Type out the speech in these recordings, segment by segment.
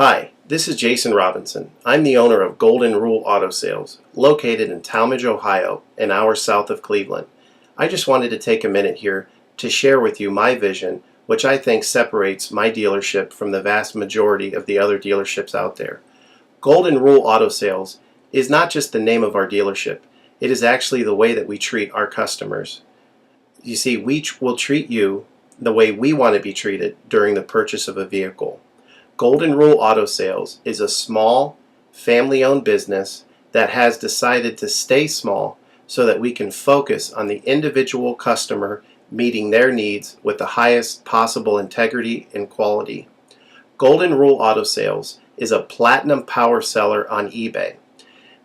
Hi, this is Jason Robinson. I'm the owner of Golden Rule Auto Sales, located in Tallmadge, Ohio, an hour south of Cleveland. I just wanted to take a minute here to share with you my vision, which I think separates my dealership from the vast majority of the other dealerships out there. Golden Rule Auto Sales is not just the name of our dealership, it is actually the way that we treat our customers. You see, we will treat you the way we want to be treated during the purchase of a vehicle. Golden Rule Auto Sales is a small, family-owned business that has decided to stay small so that we can focus on the individual customer meeting their needs with the highest possible integrity and quality. Golden Rule Auto Sales is a platinum power seller on eBay.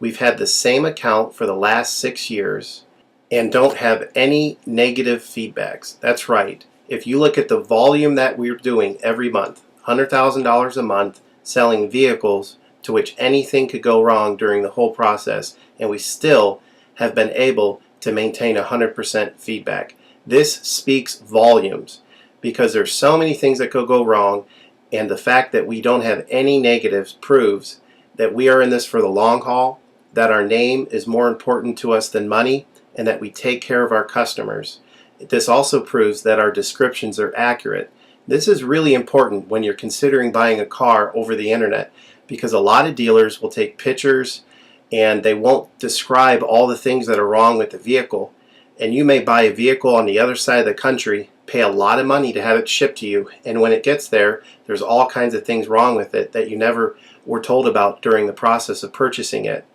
We've had the same account for the last 6 years and don't have any negative feedbacks. That's right. If you look at the volume that we're doing every month, $100,000 a month selling vehicles to which anything could go wrong during the whole process, and we still have been able to maintain 100% feedback. This speaks volumes because there's so many things that could go wrong, and the fact that we don't have any negatives proves that we are in this for the long haul, that our name is more important to us than money, and that we take care of our customers. This also proves that our descriptions are accurate. This is really important when you're considering buying a car over the internet, because a lot of dealers will take pictures and they won't describe all the things that are wrong with the vehicle. And you may buy a vehicle on the other side of the country, pay a lot of money to have it shipped to you, and when it gets there, there's all kinds of things wrong with it that you never were told about during the process of purchasing it.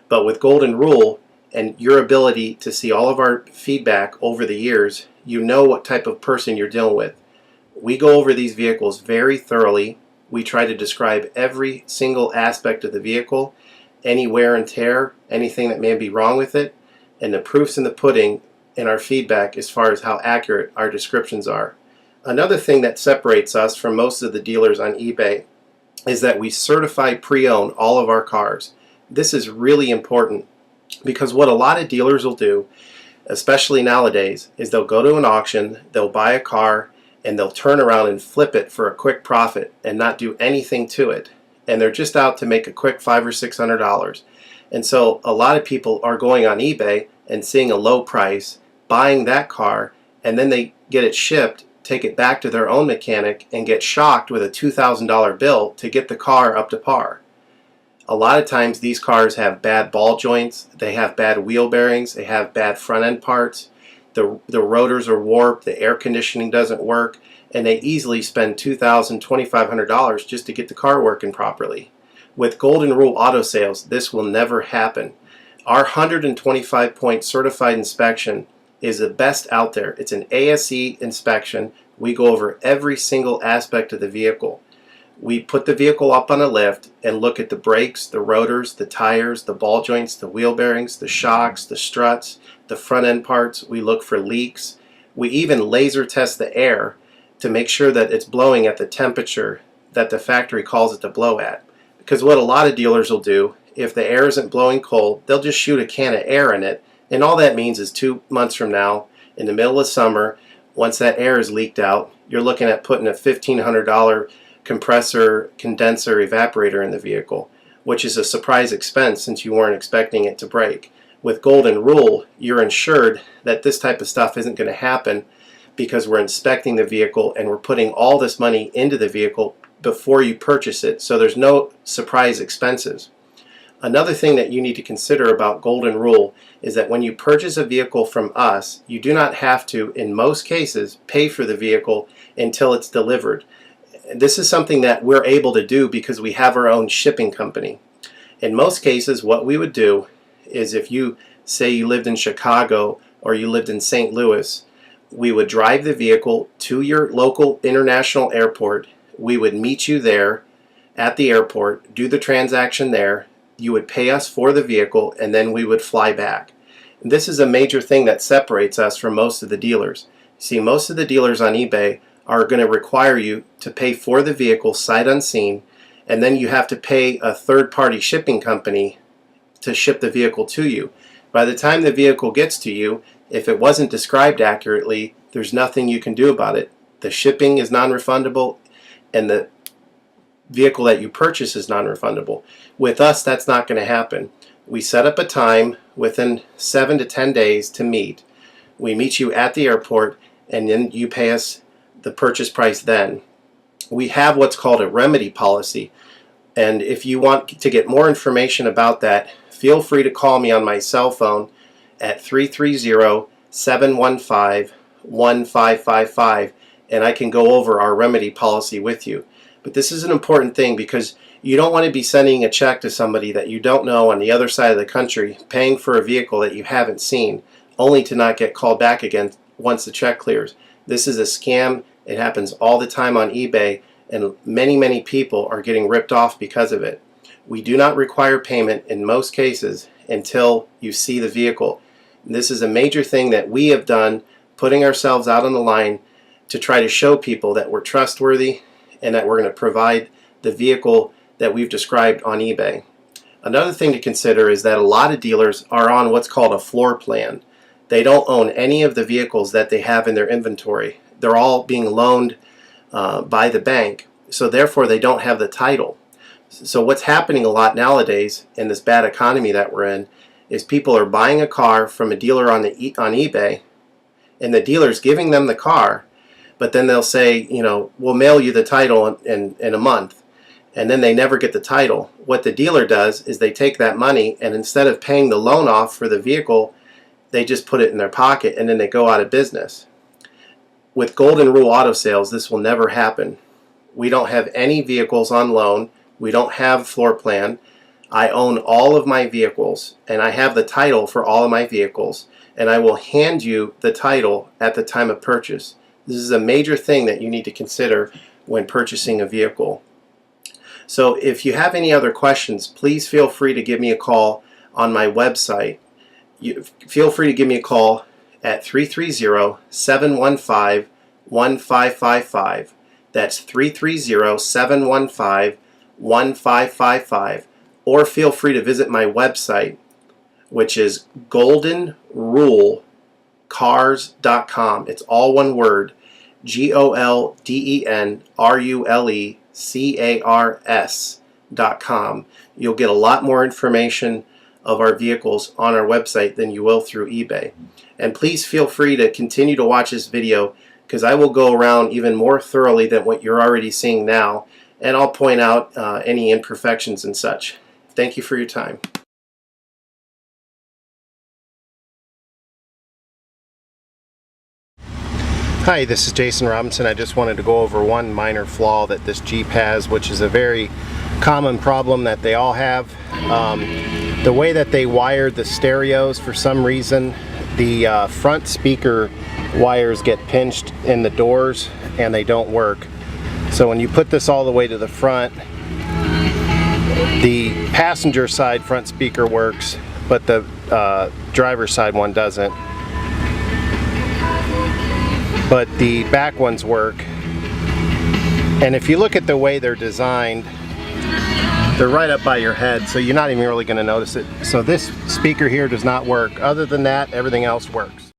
But with Golden Rule and your ability to see all of our feedback over the years, you know what type of person you're dealing with. We go over these vehicles very thoroughly. We try to describe every single aspect of the vehicle, any wear and tear, anything that may be wrong with it, and the proof's in the pudding in our feedback as far as how accurate our descriptions are. Another thing that separates us from most of the dealers on eBay is that we certify pre-owned all of our cars. This is really important because what a lot of dealers will do, especially nowadays, is they'll go to an auction, they'll buy a car, and they'll turn around and flip it for a quick profit and not do anything to it. And they're just out to make a quick $500 or $600. And so a lot of people are going on eBay and seeing a low price, buying that car, and then they get it shipped, take it back to their own mechanic, and get shocked with a $2,000 bill to get the car up to par. A lot of times these cars have bad ball joints, they have bad wheel bearings, they have bad front end parts. The rotors are warped, the air conditioning doesn't work, and they easily spend $2,000, $2,500 just to get the car working properly. With Golden Rule Auto Sales, this will never happen. Our 125-point certified inspection is the best out there. It's an ASE inspection. We go over every single aspect of the vehicle. We put the vehicle up on a lift and look at the brakes, the rotors, the tires, the ball joints, the wheel bearings, the shocks, the struts, the front end parts. We look for leaks. We even laser test the air to make sure that it's blowing at the temperature that the factory calls it to blow at. Because what a lot of dealers will do, if the air isn't blowing cold, they'll just shoot a can of air in it, and all that means is 2 months from now, in the middle of summer, once that air is leaked out, you're looking at putting a $1,500 compressor, condenser, evaporator in the vehicle, which is a surprise expense since you weren't expecting it to break. With Golden Rule, you're insured that this type of stuff isn't going to happen because we're inspecting the vehicle and we're putting all this money into the vehicle before you purchase it, so there's no surprise expenses. Another thing that you need to consider about Golden Rule is that when you purchase a vehicle from us, you do not have to, in most cases, pay for the vehicle until it's delivered. This is something that we're able to do because we have our own shipping company. In most cases, what we would do is if you say you lived in Chicago or you lived in St. Louis, we would drive the vehicle to your local international airport. We would meet you there at the airport, do the transaction there. You would pay us for the vehicle, and then we would fly back. And this is a major thing that separates us from most of the dealers. See, most of the dealers on eBay are going to require you to pay for the vehicle sight unseen, and then you have to pay a third-party shipping company to ship the vehicle to you. By the time the vehicle gets to you, if it wasn't described accurately, there's nothing you can do about it. The shipping is non-refundable, and the vehicle that you purchase is non-refundable. With us, that's not going to happen. We set up a time within 7 to 10 days to meet. We meet you at the airport, and then you pay us the purchase price then. We have what's called a remedy policy, and if you want to get more information about that, feel free to call me on my cell phone at 330-715-1555, and I can go over our remedy policy with you. But this is an important thing because you don't want to be sending a check to somebody that you don't know on the other side of the country, paying for a vehicle that you haven't seen, only to not get called back again once the check clears. This is a scam. It happens all the time on eBay, and many people are getting ripped off because of it. We do not require payment in most cases until you see the vehicle. This is a major thing that we have done, putting ourselves out on the line to try to show people that we're trustworthy and that we're going to provide the vehicle that we've described on eBay. Another thing to consider is that a lot of dealers are on what's called a floor plan. They don't own any of the vehicles that they have in their inventory. They're all being loaned by the bank, so therefore they don't have the title. So what's happening a lot nowadays in this bad economy that we're in is people are buying a car from a dealer on eBay, and the dealer's giving them the car, but then they'll say, you know, we'll mail you the title in a month, and then they never get the title. What the dealer does is they take that money, and instead of paying the loan off for the vehicle, they just put it in their pocket, and then they go out of business. With Golden Rule Auto Sales, this will never happen. We don't have any vehicles on loan. We don't have floor plan. I own all of my vehicles, and I have the title for all of my vehicles, and I will hand you the title at the time of purchase. This is a major thing that you need to consider when purchasing a vehicle. So if you have any other questions, please feel free to give me a call on my website. Feel free to give me a call at 330-715-1555. That's 330-715-1555. Or feel free to visit my website, which is goldenrulecars.com. It's all one word, goldenrulecars.com. You'll get a lot more information of our vehicles on our website than you will through eBay. And please feel free to continue to watch this video, because I will go around even more thoroughly than what you're already seeing now, and I'll point out any imperfections and such. Thank you for your time. Hi, this is Jason Robinson. I just wanted to go over one minor flaw that this Jeep has, which is a very common problem that they all have. The way that they wired the stereos, for some reason, the front speaker wires get pinched in the doors and they don't work. So when you put this all the way to the front, the passenger side front speaker works, but the driver's side one doesn't. But the back ones work. And if you look at the way they're designed, they're right up by your head, so you're not even really going to notice it. So this speaker here does not work. Other than that, everything else works.